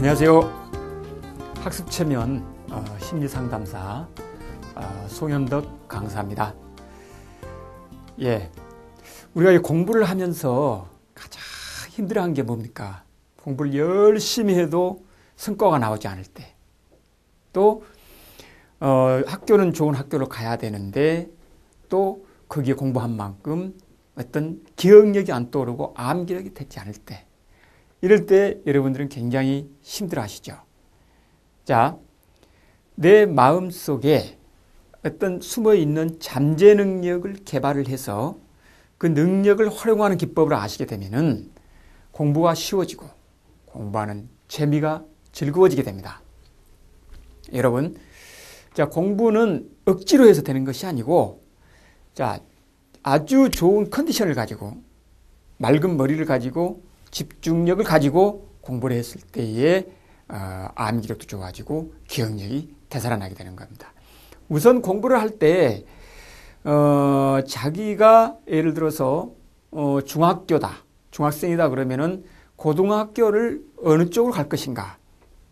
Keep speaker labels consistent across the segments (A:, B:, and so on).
A: 안녕하세요. 학습체면 심리상담사 송현덕 강사입니다. 우리가 이 공부를 하면서 가장 힘들어하는 게 뭡니까? 공부를 열심히 해도 성과가 나오지 않을 때, 또 학교는 좋은 학교로 가야 되는데 또 거기에 공부한 만큼 어떤 기억력이 안 떠오르고 암기력이 되지 않을 때, 이럴 때 여러분들은 굉장히 힘들어 하시죠. 자, 내 마음속에 어떤 숨어있는 잠재 능력을 개발을 해서 그 능력을 활용하는 기법을 아시게 되면은 공부가 쉬워지고 공부하는 재미가 즐거워지게 됩니다. 여러분, 자, 공부는 억지로 해서 되는 것이 아니고, 자, 아주 좋은 컨디션을 가지고, 맑은 머리를 가지고, 집중력을 가지고 공부를 했을 때에 암기력도 좋아지고 기억력이 되살아나게 되는 겁니다. 우선 공부를 할 때 자기가 예를 들어서 중학교다, 중학생이다 그러면은 고등학교를 어느 쪽으로 갈 것인가,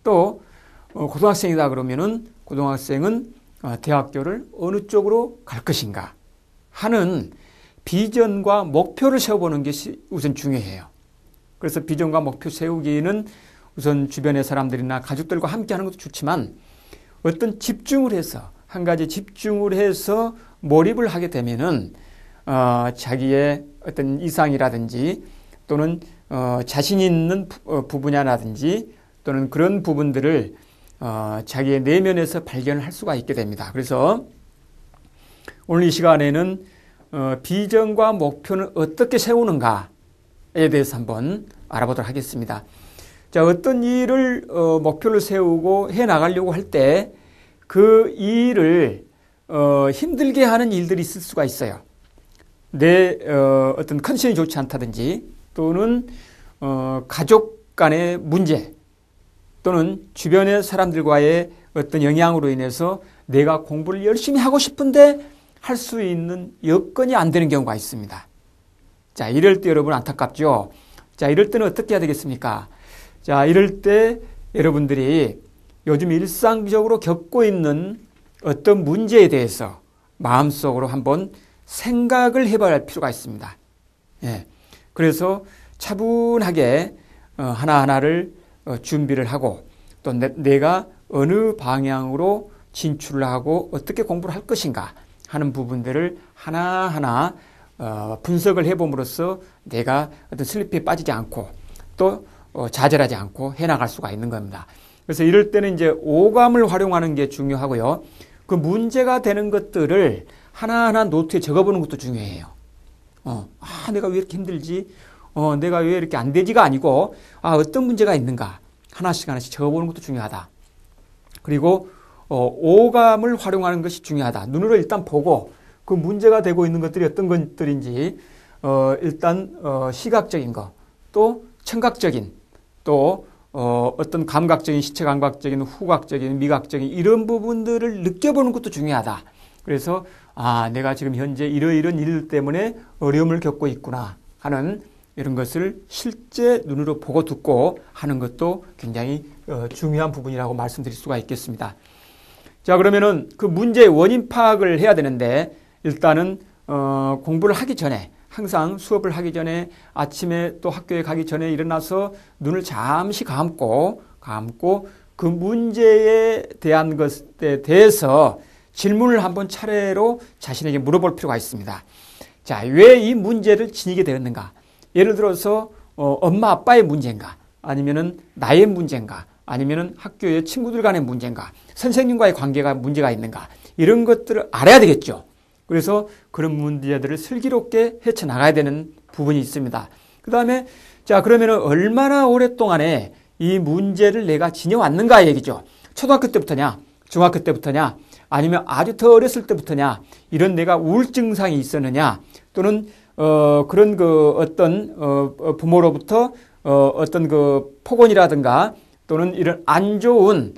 A: 또 고등학생이다 그러면은 고등학생은 대학교를 어느 쪽으로 갈 것인가 하는 비전과 목표를 세워보는 것이 우선 중요해요. 그래서 비전과 목표 세우기는 우선 주변의 사람들이나 가족들과 함께 하는 것도 좋지만, 어떤 집중을 해서, 한 가지 집중을 해서 몰입을 하게 되면은 자기의 어떤 이상이라든지 또는 자신 있는 부분이라든지 또는 그런 부분들을 자기의 내면에서 발견할 수가 있게 됩니다. 그래서 오늘 이 시간에는 비전과 목표는 어떻게 세우는가에 대해서 한번 알아보도록 하겠습니다. 자, 어떤 일을 목표를 세우고 해 나가려고 할 때 그 일을 힘들게 하는 일들이 있을 수가 있어요. 내 어떤 컨디션이 좋지 않다든지, 또는 가족 간의 문제, 또는 주변의 사람들과의 어떤 영향으로 인해서 내가 공부를 열심히 하고 싶은데 할 수 있는 여건이 안 되는 경우가 있습니다. 자, 이럴 때 여러분 안타깝죠? 자, 이럴 때는 어떻게 해야 되겠습니까? 자, 이럴 때 여러분들이 요즘 일상적으로 겪고 있는 어떤 문제에 대해서 마음속으로 한번 생각을 해봐야 할 필요가 있습니다. 그래서 차분하게 하나하나를 준비를 하고, 또 내가 어느 방향으로 진출을 하고 어떻게 공부를 할 것인가 하는 부분들을 하나하나 분석을 해봄으로써 내가 어떤 슬리피에 빠지지 않고 또 좌절하지 않고 해나갈 수가 있는 겁니다. 그래서 이럴 때는 이제 오감을 활용하는 게 중요하고요. 그 문제가 되는 것들을 하나하나 노트에 적어보는 것도 중요해요. 내가 왜 이렇게 힘들지? 내가 왜 이렇게 안 되지가 아니고, 어떤 문제가 있는가? 하나씩 하나씩 적어보는 것도 중요하다. 그리고 오감을 활용하는 것이 중요하다. 눈으로 일단 보고 그 문제가 되고 있는 것들이 어떤 것들인지 일단 시각적인 거, 또 청각적인, 또 어떤 감각적인, 시체 감각적인, 후각적인, 미각적인 이런 부분들을 느껴보는 것도 중요하다. 그래서 내가 지금 현재 이러이런 일 때문에 어려움을 겪고 있구나 하는 이런 것을 실제 눈으로 보고 듣고 하는 것도 굉장히 중요한 부분이라고 말씀드릴 수가 있겠습니다. 자, 그러면은 그 문제의 원인 파악을 해야 되는데, 일단은 공부를 하기 전에, 항상 수업을 하기 전에, 아침에 또 학교에 가기 전에 일어나서 눈을 잠시 감고 그 문제에 대한 것에 대해서 질문을 한번 차례로 자신에게 물어볼 필요가 있습니다. 자, 왜 이 문제를 지니게 되었는가? 예를 들어서 엄마 아빠의 문제인가? 아니면은 나의 문제인가? 아니면은 학교의 친구들 간의 문제인가? 선생님과의 관계가 문제가 있는가? 이런 것들을 알아야 되겠죠. 그래서 그런 문제들을 슬기롭게 헤쳐나가야 되는 부분이 있습니다. 그 다음에, 자, 그러면은 얼마나 오랫동안에 이 문제를 내가 지녀왔는가 얘기죠. 초등학교 때부터냐? 중학교 때부터냐? 아니면 아주 더 어렸을 때부터냐? 이런 내가 우울증 증상이 있었느냐? 또는, 그런 어떤, 부모로부터, 어떤 폭언이라든가 또는 이런 안 좋은,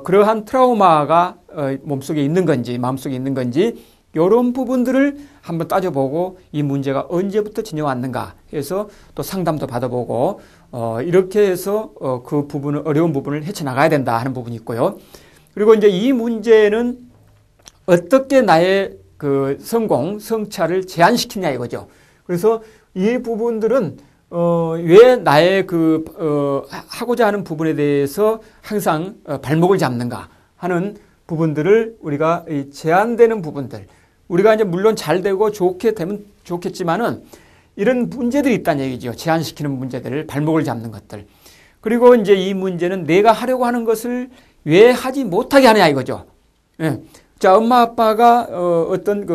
A: 그러한 트라우마가 몸속에 있는 건지, 마음속에 있는 건지, 이런 부분들을 한번 따져보고 이 문제가 언제부터 지녀왔는가 해서 또 상담도 받아보고 이렇게 해서 그 부분을 어려운 부분을 헤쳐나가야 된다 하는 부분이 있고요. 그리고 이제 이 문제는 어떻게 나의 그 성차를 제한시키냐 이거죠. 그래서 이 부분들은 왜 나의 하고자 하는 부분에 대해서 항상 발목을 잡는가 하는 부분들을 우리가 제한되는 부분들, 우리가 이제 물론 잘 되고 좋게 되면 좋겠지만은 이런 문제들이 있다는 얘기죠. 제한시키는 문제들을 발목을 잡는 것들. 그리고 이제 이 문제는 내가 하려고 하는 것을 왜 하지 못하게 하느냐 이거죠. 예. 자, 엄마 아빠가 어떤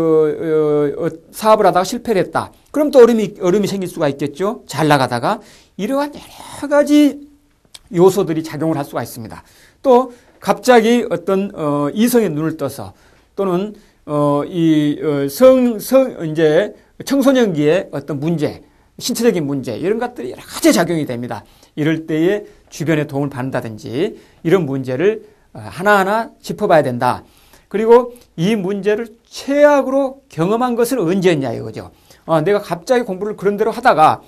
A: 사업을 하다가 실패를 했다. 그럼 또 어려움이 생길 수가 있겠죠. 잘 나가다가 이러한 여러 가지 요소들이 작용을 할 수가 있습니다. 또 갑자기 어떤 이성의 눈을 떠서 또는 이제 청소년기의 어떤 문제, 신체적인 문제 이런 것들이 여러 가지 작용이 됩니다. 이럴 때에 주변의 도움을 받는다든지 이런 문제를 하나하나 짚어봐야 된다. 그리고 이 문제를 최악으로 경험한 것은 언제였냐 이거죠. 내가 갑자기 공부를 그런 대로 하다가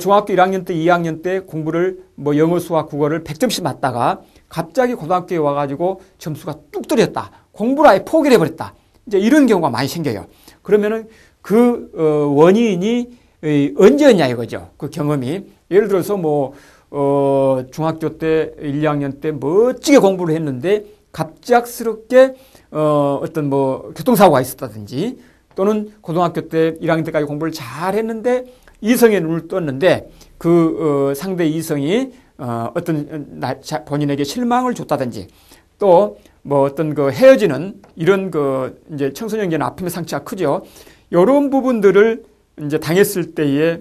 A: 중학교 1학년 때, 2학년 때 공부를 영어, 수학, 국어를 100점씩 맞다가 갑자기 고등학교에 와가지고 점수가 뚝 떨어졌다. 공부를 아예 포기를 해버렸다. 이제 이런 경우가 많이 생겨요. 그러면은 그 원인이 언제였냐 이거죠. 그 경험이. 예를 들어서 중학교 때 1, 2학년 때 멋지게 공부를 했는데 갑작스럽게 어떤 교통사고가 있었다든지 또는 고등학교 때 1학년 때까지 공부를 잘 했는데 이성의 눈을 떴는데 그 상대 이성이 어떤 본인에게 실망을 줬다든지 또 어떤 헤어지는 이런 이제 청소년기는 아픔의 상처가 크죠. 이런 부분들을 이제 당했을 때에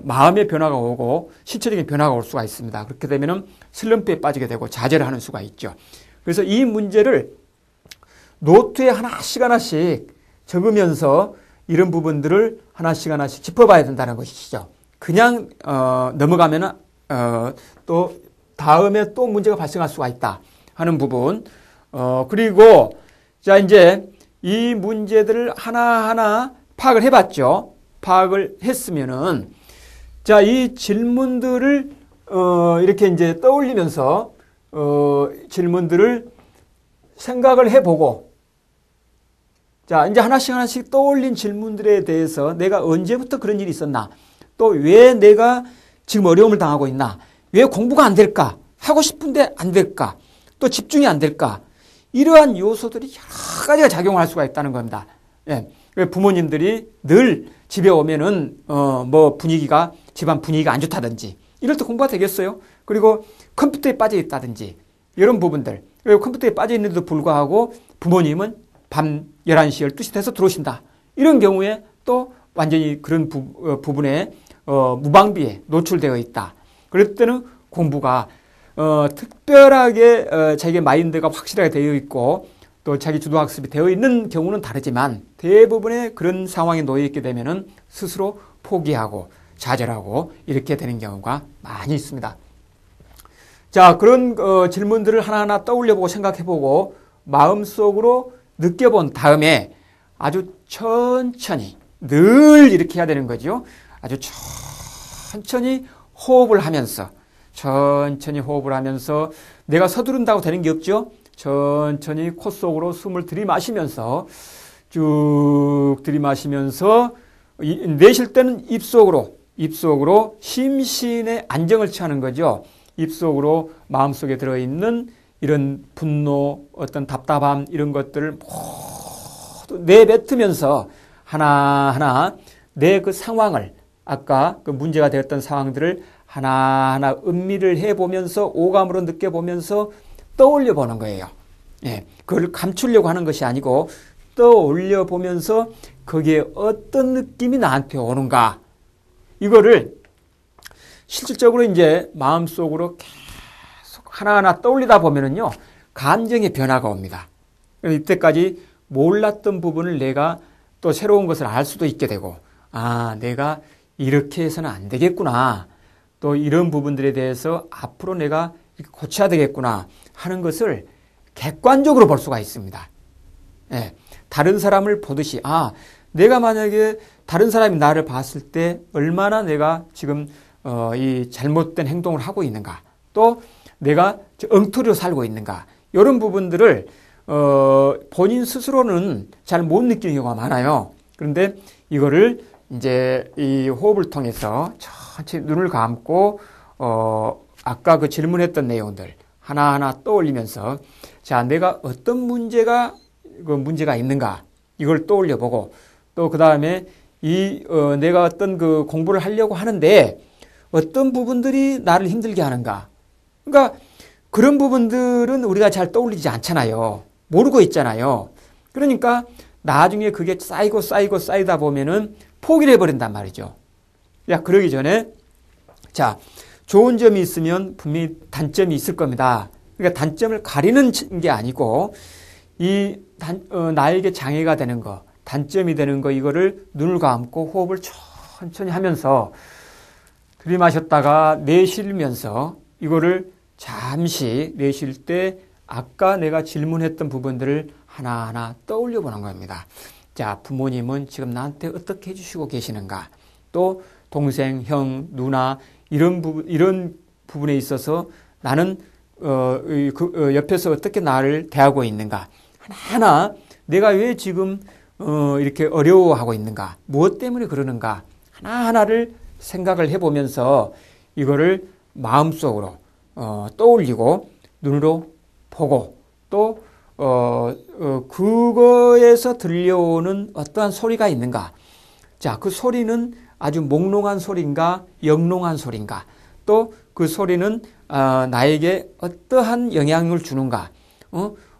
A: 마음의 변화가 오고 신체적인 변화가 올 수가 있습니다. 그렇게 되면은 슬럼프에 빠지게 되고 좌절을 하는 수가 있죠. 그래서 이 문제를 노트에 하나씩 적으면서 이런 부분들을 하나씩 짚어봐야 된다는 것이죠. 그냥 넘어가면은 또 다음에 또 문제가 발생할 수가 있다 하는 부분. 그리고 자 이제 이 문제들을 하나하나 파악을 해봤죠. 파악을 했으면은 자 이 질문들을 이렇게 이제 떠올리면서 질문들을 생각을 해보고 자 이제 하나씩 떠올린 질문들에 대해서 내가 언제부터 그런 일이 있었나 또 왜 내가 지금 어려움을 당하고 있나 왜 공부가 안 될까 하고 싶은데 안 될까 또 집중이 안 될까 이러한 요소들이 여러 가지가 작용할 수가 있다는 겁니다. 예. 부모님들이 늘 집에 오면은 집안 분위기가 안 좋다든지 이럴 때 공부가 되겠어요? 그리고 컴퓨터에 빠져 있다든지 이런 부분들. 그리고 컴퓨터에 빠져 있는데도 불구하고 부모님은 밤 11시, 12시 돼서 들어오신다. 이런 경우에 또 완전히 그런 부분에 무방비에 노출되어 있다. 그럴 때는 공부가 특별하게 자기의 마인드가 확실하게 되어 있고 또 자기 주도학습이 되어 있는 경우는 다르지만 대부분의 그런 상황에 놓여 있게 되면은 스스로 포기하고 좌절하고 이렇게 되는 경우가 많이 있습니다. 자, 그런 질문들을 하나하나 떠올려보고 생각해보고 마음속으로 느껴본 다음에 아주 천천히 늘 이렇게 해야 되는 거죠. 아주 천천히 호흡을 하면서 내가 서두른다고 되는 게 없죠. 천천히 코 속으로 숨을 들이마시면서 쭉 들이마시면서 내쉴 때는 입속으로 심신의 안정을 취하는 거죠. 입속으로 마음속에 들어있는 이런 분노, 어떤 답답함 이런 것들을 모두 내뱉으면서 하나하나 내 그 상황을 아까 그 문제가 되었던 상황들을 하나하나 음미를 해보면서 오감으로 느껴보면서 떠올려 보는 거예요. 예, 그걸 감추려고 하는 것이 아니고 떠올려 보면서 거기에 어떤 느낌이 나한테 오는가 이거를 실질적으로 이제 마음속으로 계속 하나하나 떠올리다 보면은요 감정의 변화가 옵니다. 이때까지 몰랐던 부분을 내가 또 새로운 것을 알 수도 있게 되고 내가 이렇게 해서는 안 되겠구나 또 이런 부분들에 대해서 앞으로 내가 고쳐야 되겠구나 하는 것을 객관적으로 볼 수가 있습니다. 예, 다른 사람을 보듯이 내가 만약에 다른 사람이 나를 봤을 때 얼마나 내가 지금 이 잘못된 행동을 하고 있는가, 또 내가 엉터리로 살고 있는가, 이런 부분들을 본인 스스로는 잘 못 느끼는 경우가 많아요. 그런데 이거를 이제 이 호흡을 통해서 천천히 눈을 감고 아까 그 질문했던 내용들 하나하나 떠올리면서, 자, 내가 어떤 문제가 있는가, 이걸 떠올려 보고, 또 그 다음에 내가 어떤 그 공부를 하려고 하는데 어떤 부분들이 나를 힘들게 하는가. 그러니까 그런 부분들은 우리가 잘 떠올리지 않잖아요. 모르고 있잖아요. 그러니까 나중에 그게 쌓이다 보면은 포기를 해버린단 말이죠. 야, 그러기 전에, 자, 좋은 점이 있으면 분명히 단점이 있을 겁니다. 그러니까 단점을 가리는 게 아니고, 나에게 장애가 되는 거, 단점이 되는 거, 이거를 눈을 감고 호흡을 천천히 하면서 들이마셨다가 내쉬면서 이거를 잠시 내쉴 때 아까 내가 질문했던 부분들을 하나하나 떠올려 보는 겁니다. 자, 부모님은 지금 나한테 어떻게 해주시고 계시는가? 또 동생, 형, 누나 이런 부분에 있어서 나는 옆에서 어떻게 나를 대하고 있는가? 하나하나 내가 왜 지금 이렇게 어려워하고 있는가? 무엇 때문에 그러는가? 하나하나를 생각을 해보면서 이거를 마음속으로 떠올리고 눈으로 보고, 또 그거에서 들려오는 어떠한 소리가 있는가? 자, 그 소리는 아주 몽롱한 소리인가, 영롱한 소리인가? 또 그 소리는 나에게 어떠한 영향을 주는가?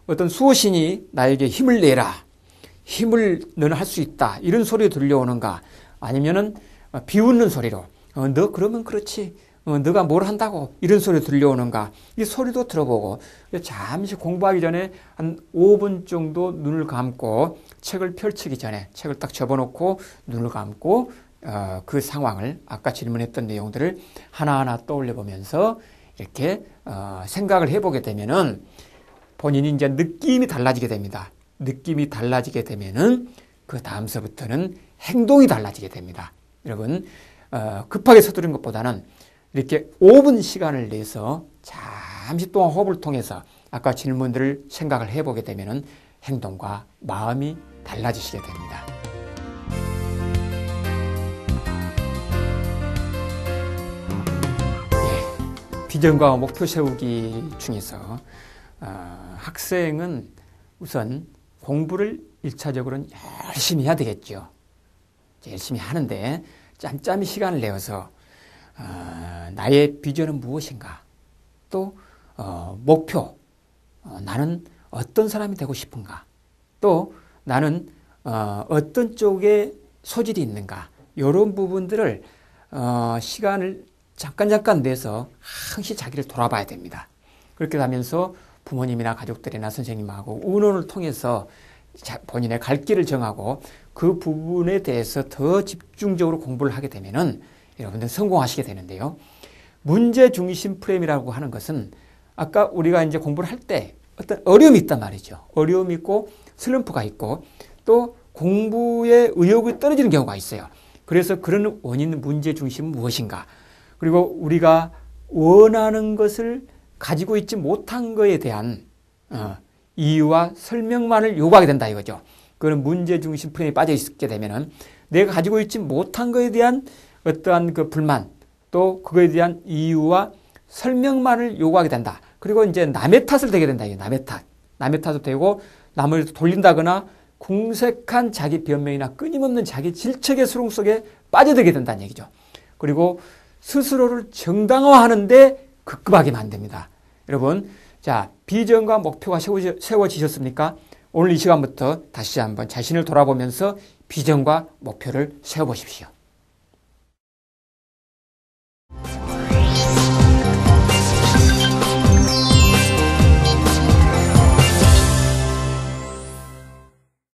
A: 어떤 수호신이 나에게 힘을 내라, 힘을 너는 할 수 있다, 이런 소리 들려오는가? 아니면은 비웃는 소리로 너 그러면 그렇지, 너가 뭘 한다고, 이런 소리 들려오는가? 이 소리도 들어보고, 잠시 공부하기 전에 한 5분 정도 눈을 감고, 책을 펼치기 전에 책을 딱 접어놓고 눈을 감고 그 상황을, 아까 질문했던 내용들을 하나하나 떠올려 보면서 이렇게 생각을 해보게 되면은 본인이 이제 느낌이 달라지게 됩니다. 느낌이 달라지게 되면은 그 다음서부터는 행동이 달라지게 됩니다. 여러분, 급하게 서두른 것보다는 이렇게 5분 시간을 내서 잠시 동안 호흡을 통해서 아까 질문들을 생각을 해보게 되면은 행동과 마음이 달라지시게 됩니다. 비전과 목표 세우기 중에서 학생은 우선 공부를 1차적으로는 열심히 해야 되겠죠. 열심히 하는데 짬짬이 시간을 내어서 나의 비전은 무엇인가? 또 목표, 나는 어떤 사람이 되고 싶은가? 또 나는 어떤 쪽에 소질이 있는가? 이런 부분들을 시간을 잠깐 내서 항시 자기를 돌아봐야 됩니다. 그렇게 하면서 부모님이나 가족들이나 선생님하고 의논을 통해서 본인의 갈 길을 정하고 그 부분에 대해서 더 집중적으로 공부를 하게 되면은 여러분들 성공하시게 되는데요. 문제 중심 프레임이라고 하는 것은 아까 우리가 이제 공부를 할 때 어떤 어려움이 있단 말이죠. 어려움이 있고 슬럼프가 있고 또 공부의 의욕이 떨어지는 경우가 있어요. 그래서 그런 원인 문제 중심은 무엇인가? 그리고 우리가 원하는 것을 가지고 있지 못한 것에 대한 이유와 설명만을 요구하게 된다 이거죠. 그런 문제 중심 프레임에 빠져 있게 되면은 내가 가지고 있지 못한 것에 대한 어떠한 그 불만, 또 그거에 대한 이유와 설명만을 요구하게 된다. 그리고 이제 남의 탓을 되게 된다. 남의 탓도 되고 남을 돌린다거나 궁색한 자기 변명이나 끊임없는 자기 질책의 수렁 속에 빠져들게 된다는 얘기죠. 그리고 스스로를 정당화하는데 급급하게 만듭니다. 여러분, 자, 비전과 목표가 세워지셨습니까? 오늘 이 시간부터 다시 한번 자신을 돌아보면서 비전과 목표를 세워보십시오.